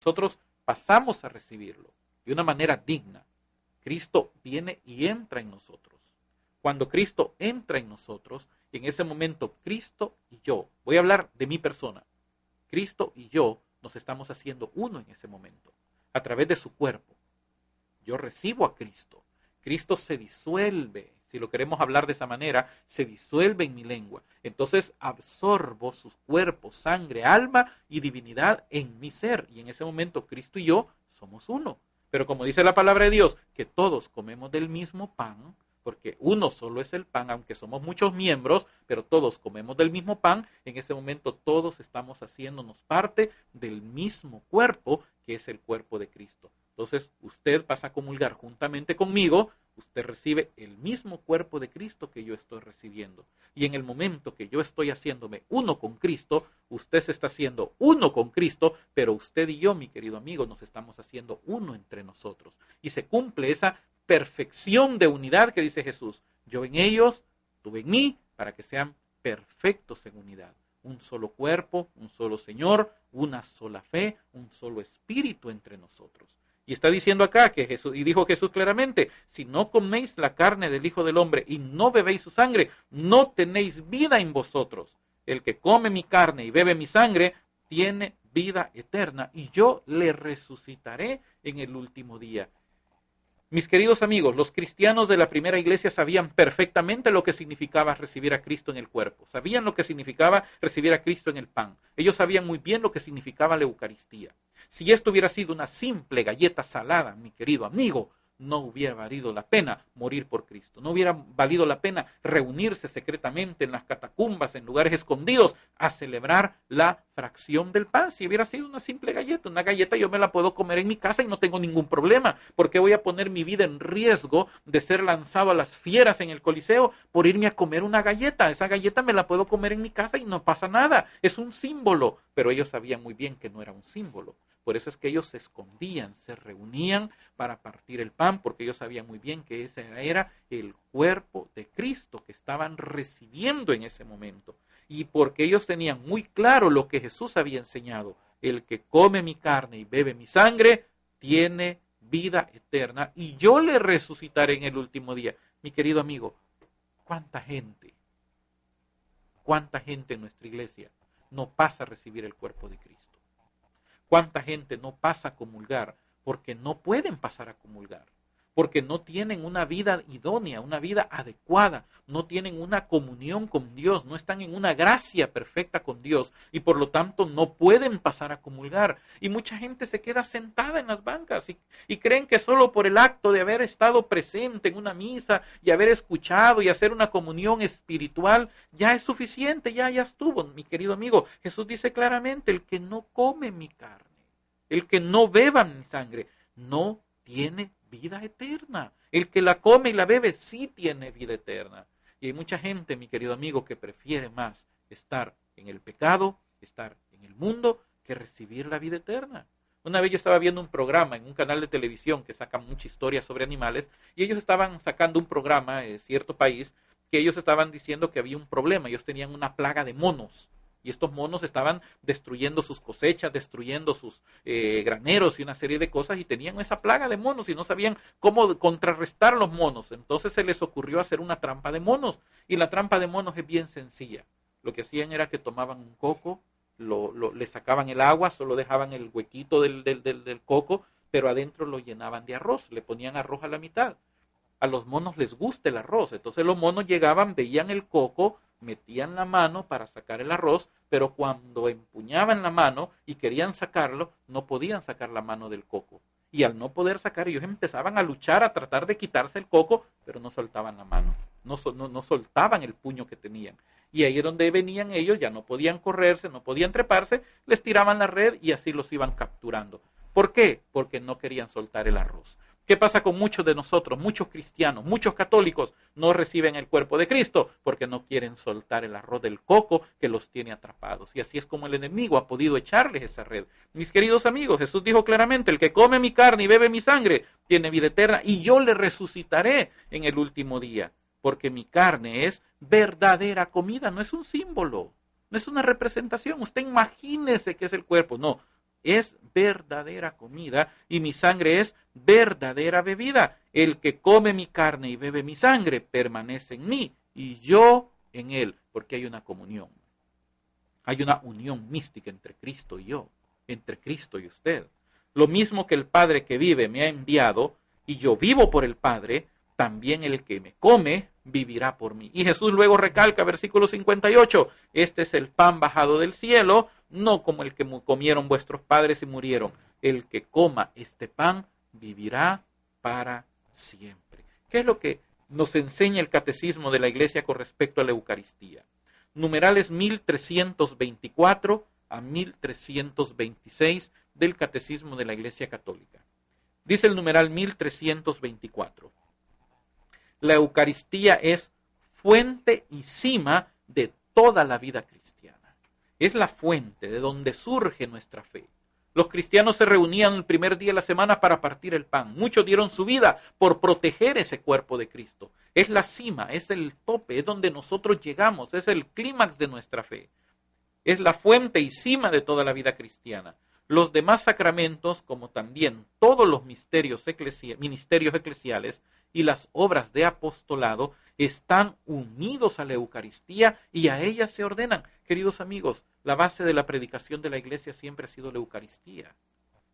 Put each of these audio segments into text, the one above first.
nosotros pasamos a recibirlo de una manera digna, Cristo viene y entra en nosotros. Cuando Cristo entra en nosotros, en ese momento Cristo y yo, voy a hablar de mi persona, Cristo y yo nos estamos haciendo uno en ese momento, a través de su cuerpo. Yo recibo a Cristo. Cristo se disuelve, si lo queremos hablar de esa manera, se disuelve en mi lengua. Entonces absorbo sus cuerpos, sangre, alma y divinidad en mi ser. Y en ese momento Cristo y yo somos uno. Pero como dice la palabra de Dios, que todos comemos del mismo pan, porque uno solo es el pan, aunque somos muchos miembros, pero todos comemos del mismo pan, en ese momento todos estamos haciéndonos parte del mismo cuerpo, que es el cuerpo de Cristo. Entonces, usted pasa a comulgar juntamente conmigo, usted recibe el mismo cuerpo de Cristo que yo estoy recibiendo. Y en el momento que yo estoy haciéndome uno con Cristo, usted se está haciendo uno con Cristo, pero usted y yo, mi querido amigo, nos estamos haciendo uno entre nosotros. Y se cumple esa perfección de unidad que dice Jesús. Yo en ellos, tú en mí, para que sean perfectos en unidad. Un solo cuerpo, un solo Señor, una sola fe, un solo espíritu entre nosotros. Y está diciendo acá que Jesús, y dijo Jesús claramente, si no coméis la carne del Hijo del Hombre y no bebéis su sangre, no tenéis vida en vosotros. El que come mi carne y bebe mi sangre, tiene vida eterna, y yo le resucitaré en el último día. Mis queridos amigos, los cristianos de la primera iglesia sabían perfectamente lo que significaba recibir a Cristo en el cuerpo. Sabían lo que significaba recibir a Cristo en el pan. Ellos sabían muy bien lo que significaba la Eucaristía. Si esto hubiera sido una simple galleta salada, mi querido amigo, no hubiera valido la pena morir por Cristo. No hubiera valido la pena reunirse secretamente en las catacumbas, en lugares escondidos, a celebrar la fracción del pan. Si hubiera sido una simple galleta, una galleta yo me la puedo comer en mi casa y no tengo ningún problema. ¿Por qué voy a poner mi vida en riesgo de ser lanzado a las fieras en el Coliseo por irme a comer una galleta? Esa galleta me la puedo comer en mi casa y no pasa nada. Es un símbolo, pero ellos sabían muy bien que no era un símbolo. Por eso es que ellos se escondían, se reunían para partir el pan, porque ellos sabían muy bien que ese era el cuerpo de Cristo que estaban recibiendo en ese momento. Y porque ellos tenían muy claro lo que Jesús había enseñado. El que come mi carne y bebe mi sangre, tiene vida eterna, y yo le resucitaré en el último día. Mi querido amigo, ¿cuánta gente en nuestra iglesia no pasa a recibir el cuerpo de Cristo? ¿Cuánta gente no pasa a comulgar porque no pueden pasar a comulgar? Porque no tienen una vida idónea, una vida adecuada, no tienen una comunión con Dios, no están en una gracia perfecta con Dios y por lo tanto no pueden pasar a comulgar. Y mucha gente se queda sentada en las bancas y creen que solo por el acto de haber estado presente en una misa y haber escuchado y hacer una comunión espiritual ya es suficiente, ya estuvo. Mi querido amigo, Jesús dice claramente, el que no come mi carne, el que no beba mi sangre, no tiene vida eterna. El que la come y la bebe sí tiene vida eterna. Y hay mucha gente, mi querido amigo, que prefiere más estar en el pecado, estar en el mundo, que recibir la vida eterna. Una vez yo estaba viendo un programa en un canal de televisión que saca mucha historia sobre animales, y ellos estaban sacando un programa en cierto país, que ellos estaban diciendo que había un problema. Ellos tenían una plaga de monos. Y estos monos estaban destruyendo sus cosechas, destruyendo sus graneros y una serie de cosas, y tenían esa plaga de monos y no sabían cómo contrarrestar los monos. Entonces se les ocurrió hacer una trampa de monos, y la trampa de monos es bien sencilla. Lo que hacían era que tomaban un coco, le sacaban el agua, solo dejaban el huequito del coco, pero adentro lo llenaban de arroz, le ponían arroz a la mitad. A los monos les gusta el arroz, entonces los monos llegaban, veían el coco, metían la mano para sacar el arroz, pero cuando empuñaban la mano y querían sacarlo, no podían sacar la mano del coco. Y al no poder sacar, ellos empezaban a luchar, a tratar de quitarse el coco, pero no soltaban la mano, no soltaban el puño que tenían. Y ahí es donde venían ellos, ya no podían correrse, no podían treparse, les tiraban la red y así los iban capturando. ¿Por qué? Porque no querían soltar el arroz. ¿Qué pasa con muchos de nosotros, muchos cristianos, muchos católicos? No reciben el cuerpo de Cristo porque no quieren soltar el arroz del coco que los tiene atrapados. Y así es como el enemigo ha podido echarles esa red. Mis queridos amigos, Jesús dijo claramente, el que come mi carne y bebe mi sangre tiene vida eterna, y yo le resucitaré en el último día. Porque mi carne es verdadera comida, no es un símbolo, no es una representación. Usted imagínese que es el cuerpo, no. es verdadera comida y mi sangre es verdadera bebida. El que come mi carne y bebe mi sangre permanece en mí y yo en él, porque hay una comunión. Hay una unión mística entre Cristo y yo, entre Cristo y usted. Lo mismo que el Padre que vive me ha enviado y yo vivo por el Padre, también el que me come vivirá por mí. Y Jesús luego recalca, versículo 58, este es el pan bajado del cielo, no como el que comieron vuestros padres y murieron. El que coma este pan vivirá para siempre. ¿Qué es lo que nos enseña el catecismo de la Iglesia con respecto a la Eucaristía? Numerales 1324 a 1326 del Catecismo de la Iglesia Católica. Dice el numeral 1324. La Eucaristía es fuente y cima de toda la vida cristiana. Es la fuente de donde surge nuestra fe. Los cristianos se reunían el primer día de la semana para partir el pan. Muchos dieron su vida por proteger ese cuerpo de Cristo. Es la cima, es el tope, es donde nosotros llegamos, es el clímax de nuestra fe. Es la fuente y cima de toda la vida cristiana. Los demás sacramentos, como también todos los ministerios eclesiales y las obras de apostolado, están unidos a la Eucaristía y a ella se ordenan. Queridos amigos, la base de la predicación de la Iglesia siempre ha sido la Eucaristía.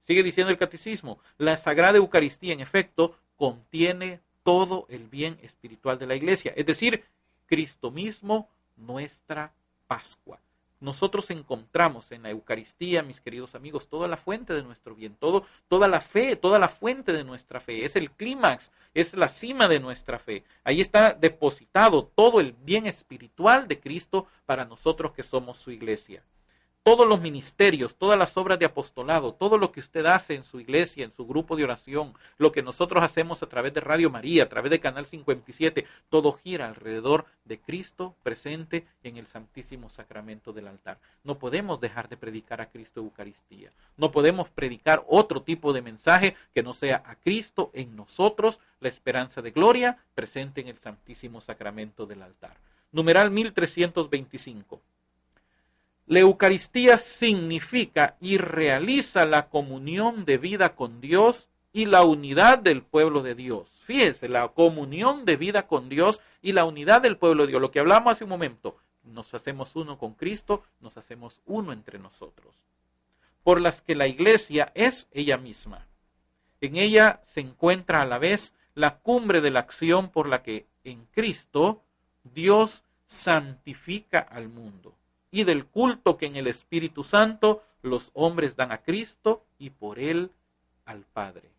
Sigue diciendo el Catecismo, la Sagrada Eucaristía, en efecto, contiene todo el bien espiritual de la Iglesia, es decir, Cristo mismo, nuestra Pascua. Nosotros encontramos en la Eucaristía, mis queridos amigos, toda la fuente de nuestro bien, toda la fe, toda la fuente de nuestra fe. Es el clímax, es la cima de nuestra fe. Ahí está depositado todo el bien espiritual de Cristo para nosotros que somos su iglesia. Todos los ministerios, todas las obras de apostolado, todo lo que usted hace en su iglesia, en su grupo de oración, lo que nosotros hacemos a través de Radio María, a través de Canal 57, todo gira alrededor de Cristo presente en el Santísimo Sacramento del altar. No podemos dejar de predicar a Cristo Eucaristía. No podemos predicar otro tipo de mensaje que no sea a Cristo en nosotros, la esperanza de gloria presente en el Santísimo Sacramento del altar. Numeral 1325. La Eucaristía significa y realiza la comunión de vida con Dios y la unidad del pueblo de Dios. Fíjese, la comunión de vida con Dios y la unidad del pueblo de Dios. Lo que hablamos hace un momento, nos hacemos uno con Cristo, nos hacemos uno entre nosotros. Por las que la Iglesia es ella misma. En ella se encuentra a la vez la cumbre de la acción por la que en Cristo Dios santifica al mundo. Y del culto que en el Espíritu Santo los hombres dan a Cristo y por él al Padre.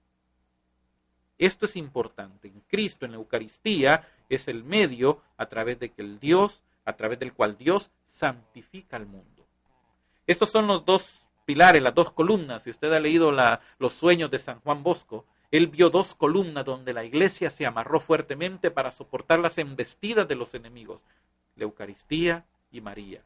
Esto es importante. En Cristo, en la Eucaristía, es el medio a través del cual Dios santifica al mundo. Estos son los dos pilares, las dos columnas. Si usted ha leído los sueños de San Juan Bosco, él vio dos columnas donde la iglesia se amarró fuertemente para soportar las embestidas de los enemigos. La Eucaristía y María.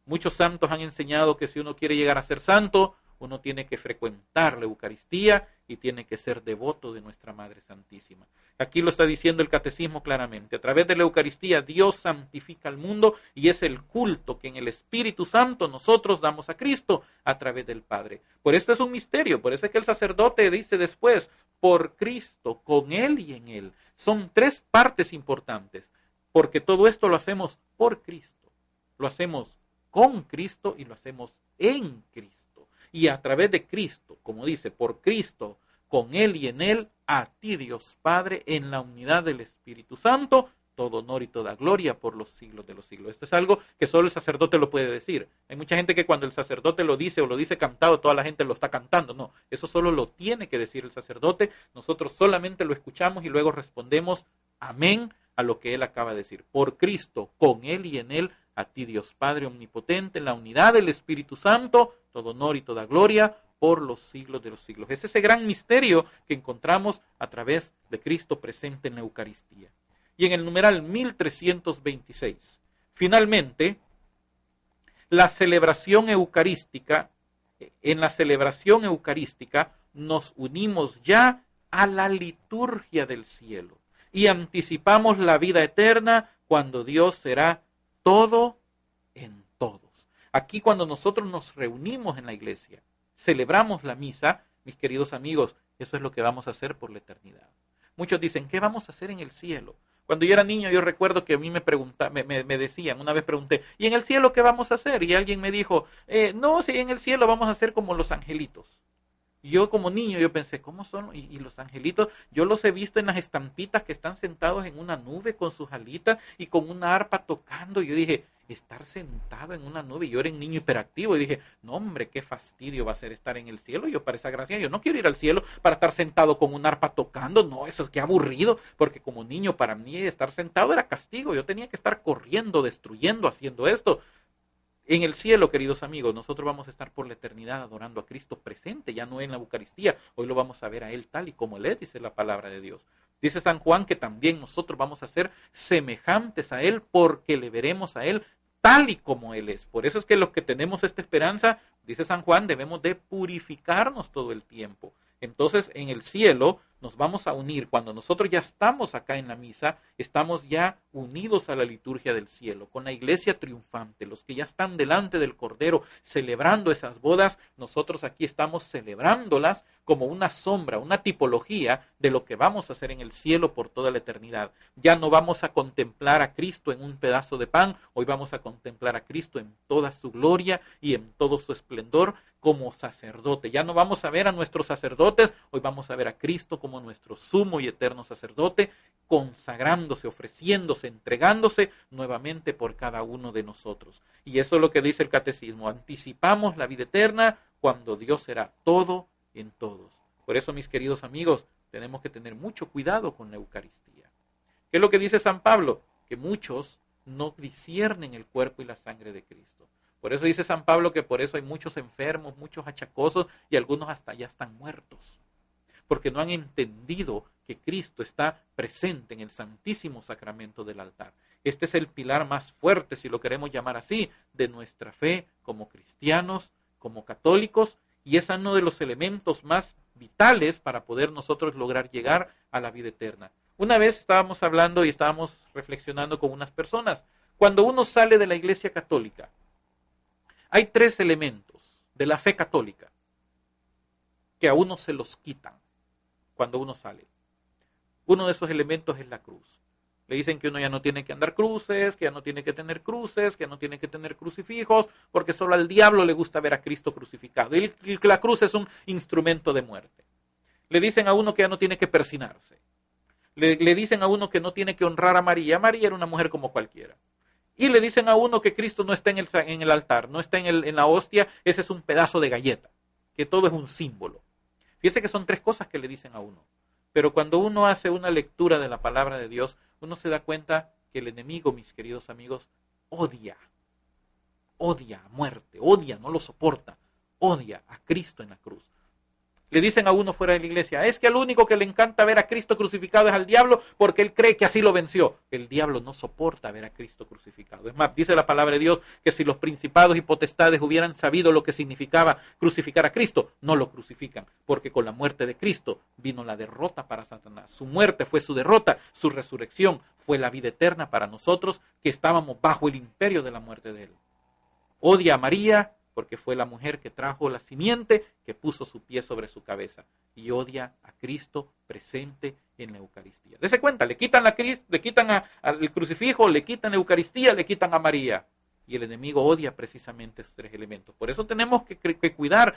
Muchos santos han enseñado que si uno quiere llegar a ser santo, uno tiene que frecuentar la Eucaristía y tiene que ser devoto de nuestra Madre Santísima. Aquí lo está diciendo el Catecismo claramente. A través de la Eucaristía Dios santifica al mundo y es el culto que en el Espíritu Santo nosotros damos a Cristo a través del Padre. Por esto es un misterio, por eso es que el sacerdote dice después, por Cristo, con Él y en Él. Son tres partes importantes, porque todo esto lo hacemos por Cristo. Lo hacemos con Cristo y lo hacemos en Cristo. Y a través de Cristo, como dice, por Cristo, con Él y en Él, a ti Dios Padre, en la unidad del Espíritu Santo, todo honor y toda gloria por los siglos de los siglos. Esto es algo que solo el sacerdote lo puede decir. Hay mucha gente que cuando el sacerdote lo dice o lo dice cantado, toda la gente lo está cantando. No, eso solo lo tiene que decir el sacerdote. Nosotros solamente lo escuchamos y luego respondemos amén a lo que él acaba de decir. Por Cristo, con Él y en Él, a ti Dios Padre omnipotente, en la unidad del Espíritu Santo, todo honor y toda gloria por los siglos de los siglos. Es ese gran misterio que encontramos a través de Cristo presente en la Eucaristía. Y en el numeral 1326, finalmente, en la celebración eucarística nos unimos ya a la liturgia del cielo y anticipamos la vida eterna cuando Dios será todo en todos. Aquí cuando nosotros nos reunimos en la iglesia, celebramos la misa, mis queridos amigos, eso es lo que vamos a hacer por la eternidad. Muchos dicen, ¿qué vamos a hacer en el cielo? Cuando yo era niño, yo recuerdo que a mí me decían, una vez pregunté, ¿y en el cielo qué vamos a hacer? Y alguien me dijo, no, si en el cielo vamos a hacer como los angelitos. Y yo como niño, yo pensé, ¿cómo son? Y los angelitos, yo los he visto en las estampitas que están sentados en una nube con sus alitas y con una arpa tocando. Y yo dije, estar sentado en una nube. Y yo era un niño hiperactivo y dije, no hombre, qué fastidio va a ser estar en el cielo. Yo para esa gracia, yo no quiero ir al cielo para estar sentado con una arpa tocando. No, eso es que aburrido, porque como niño para mí estar sentado era castigo. Yo tenía que estar corriendo, destruyendo, haciendo esto. En el cielo, queridos amigos, nosotros vamos a estar por la eternidad adorando a Cristo presente, ya no en la Eucaristía. Hoy lo vamos a ver a Él tal y como Él es, dice la palabra de Dios. Dice San Juan que también nosotros vamos a ser semejantes a Él porque le veremos a Él tal y como Él es. Por eso es que los que tenemos esta esperanza, dice San Juan, debemos de purificarnos todo el tiempo. Entonces, en el cielo nos vamos a unir. Cuando nosotros ya estamos acá en la misa, estamos ya unidos a la liturgia del cielo, con la iglesia triunfante. Los que ya están delante del Cordero celebrando esas bodas, nosotros aquí estamos celebrándolas como una sombra, una tipología de lo que vamos a hacer en el cielo por toda la eternidad. Ya no vamos a contemplar a Cristo en un pedazo de pan, hoy vamos a contemplar a Cristo en toda su gloria y en todo su esplendor como sacerdote. Ya no vamos a ver a nuestros sacerdotes, hoy vamos a ver a Cristo como nuestro sumo y eterno sacerdote, consagrándose, ofreciéndose, entregándose nuevamente por cada uno de nosotros. Y eso es lo que dice el catecismo, anticipamos la vida eterna cuando Dios será todo en todos. Por eso, mis queridos amigos, tenemos que tener mucho cuidado con la Eucaristía. ¿Qué es lo que dice San Pablo? Que muchos no disciernen el cuerpo y la sangre de Cristo. Por eso dice San Pablo que por eso hay muchos enfermos, muchos achacosos y algunos hasta ya están muertos. Porque no han entendido que Cristo está presente en el santísimo sacramento del altar. Este es el pilar más fuerte, si lo queremos llamar así, de nuestra fe como cristianos, como católicos, y es uno de los elementos más vitales para poder nosotros lograr llegar a la vida eterna. Una vez estábamos hablando y estábamos reflexionando con unas personas. Cuando uno sale de la Iglesia Católica, hay 3 elementos de la fe católica que a uno se los quitan cuando uno sale. Uno de esos elementos es la cruz. Le dicen que uno ya no tiene que andar cruces, que ya no tiene que tener cruces, que ya no tiene que tener crucifijos, porque solo al diablo le gusta ver a Cristo crucificado. Y la cruz es un instrumento de muerte. Le dicen a uno que ya no tiene que persinarse. Le dicen a uno que no tiene que honrar a María. María era una mujer como cualquiera. Y le dicen a uno que Cristo no está en el altar, no está en la hostia, ese es un pedazo de galleta, que todo es un símbolo. Fíjese que son 3 cosas que le dicen a uno. Pero cuando uno hace una lectura de la palabra de Dios, uno se da cuenta que el enemigo, mis queridos amigos, odia a muerte, odia, no lo soporta, odia a Cristo en la cruz. Le dicen a uno fuera de la iglesia, es que al único que le encanta ver a Cristo crucificado es al diablo porque él cree que así lo venció. El diablo no soporta ver a Cristo crucificado. Es más, dice la palabra de Dios que si los principados y potestades hubieran sabido lo que significaba crucificar a Cristo, no lo crucifican, porque con la muerte de Cristo vino la derrota para Satanás. Su muerte fue su derrota, su resurrección fue la vida eterna para nosotros que estábamos bajo el imperio de la muerte de él. Odia a María porque fue la mujer que trajo la simiente que puso su pie sobre su cabeza, y odia a Cristo presente en la Eucaristía. Dese cuenta, le quitan al crucifijo, le quitan la Eucaristía, le quitan a María, y el enemigo odia precisamente esos 3 elementos. Por eso tenemos que cuidar,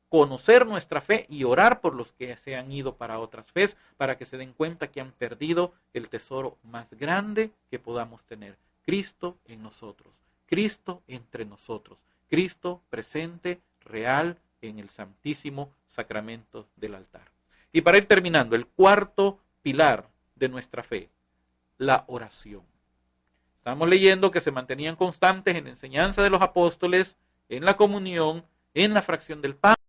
conocer nuestra fe y orar por los que se han ido para otras fes, para que se den cuenta que han perdido el tesoro más grande que podamos tener: Cristo en nosotros, Cristo entre nosotros, Cristo presente, real, en el santísimo sacramento del altar. Y para ir terminando, el 4º pilar de nuestra fe, la oración. Estamos leyendo que se mantenían constantes en la enseñanza de los apóstoles, en la comunión, en la fracción del pan.